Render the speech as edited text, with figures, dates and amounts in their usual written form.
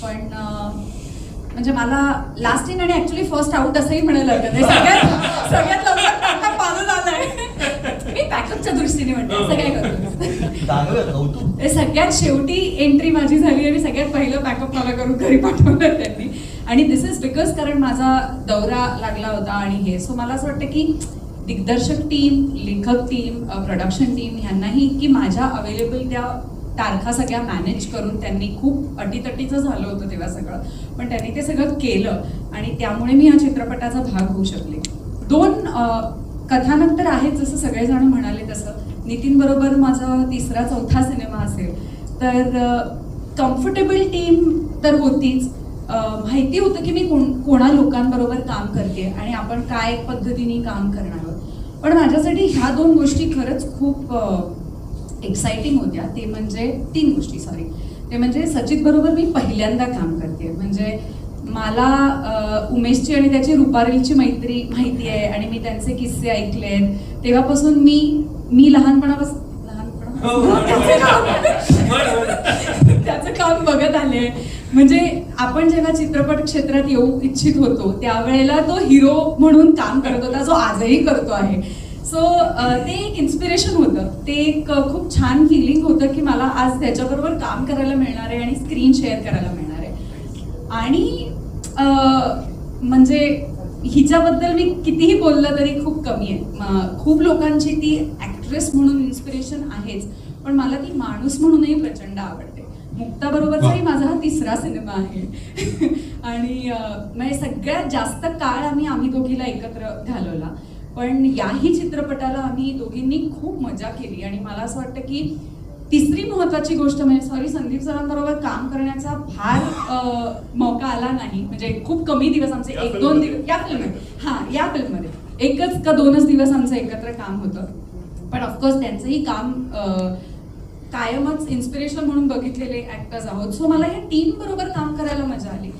पण म्हणजे मला लास्ट इन आणि ऍक्च्युली फर्स्ट आउट असंही म्हणायला हरकत नाही. सगळ्यात लवकर पॅकअप माझं झालंय. मी पॅकअपच्या दृष्टीने म्हणते असं काय करतो. सगळ्यात शेवटी एंट्री माझी झाली आणि सगळ्यात पहिलं पॅकअप मला करून घरी पाठवलं त्यांनी. आणि दिस इज बिकॉज कारण माझा दौरा लागला होता आणि हे सो मला असं वाटतं की दिग्दर्शक टीम, लेखक टीम, प्रोडक्शन टीम ह्यांनाही की माझ्या अवेलेबल त्या तारखा सगळ्या मॅनेज करून त्यांनी खूप अटीतटीचं झालं होतं तेव्हा सगळं, पण त्यांनी ते सगळं केलं आणि त्यामुळे मी या चित्रपटाचा भाग होऊ शकले. 2 कथानक तर आहेत जसं सगळेजण म्हणाले तसं. नितीन बरोबर माझा 3रा-4था सिनेमा असेल तर कम्फर्टेबल टीम तर होतीच. माहिती होतं की मी कोणा लोकांबरोबर काम करते आणि आपण काय पद्धतीने काम करणार आहोत. पण माझ्यासाठी ह्या 2 गोष्टी खरंच खूप एक्साइटिंग होत्या. ते म्हणजे 3 गोष्टी ते म्हणजे सचित बरोबर मी पहिल्यांदा काम करते. म्हणजे मला उमेशची आणि त्याची रुपारेलची मैत्री माहिती आहे आणि मी त्यांचे किस्से ऐकलेत. तेव्हापासून मी लहानपणापासून त्याचं काम बघत आले. म्हणजे आपण जेव्हा चित्रपट क्षेत्रात येऊ इच्छित होतो त्यावेळेला तो हिरो म्हणून काम करत होता, जो आजही करतो आहे. सो ते एक इन्स्पिरेशन होतं. ते एक खूप छान फिलिंग होतं की मला आज त्याच्याबरोबर काम करायला मिळणार आहे आणि स्क्रीन शेअर करायला मिळणार आहे. आणि म्हणजे हिच्याबद्दल मी कितीही बोललं तरी खूप कमी आहे. खूप लोकांची ती ॲक्ट्रेस म्हणून इन्स्पिरेशन आहेच, पण मला ती माणूस म्हणूनही प्रचंड आवडते. मुक्ता बरोबरचाही माझा हा 3रा सिनेमा आहे. आणि म्हणजे सगळ्यात जास्त काळ आम्ही दोघीला एकत्र घालवला. पण याही चित्रपटाला आम्ही दोघींनी खूप मजा केली. आणि मला असं वाटतं की 3री महत्वाची गोष्ट म्हणजे संदीप सरांबरोबर काम करण्याचा फार मौका आला नाही. म्हणजे खूप कमी दिवस आमचे 1-2 दिवस या फिल्ममध्ये 1च का 2च दिवस आमचं एकत्र काम होतं. पण ऑफकोर्स त्यांचंही काम कायमच इन्स्पिरेशन म्हणून बघितलेले ऍक्टर्स आहोत. सो मला या टीम बरोबर काम करायला मजा आली.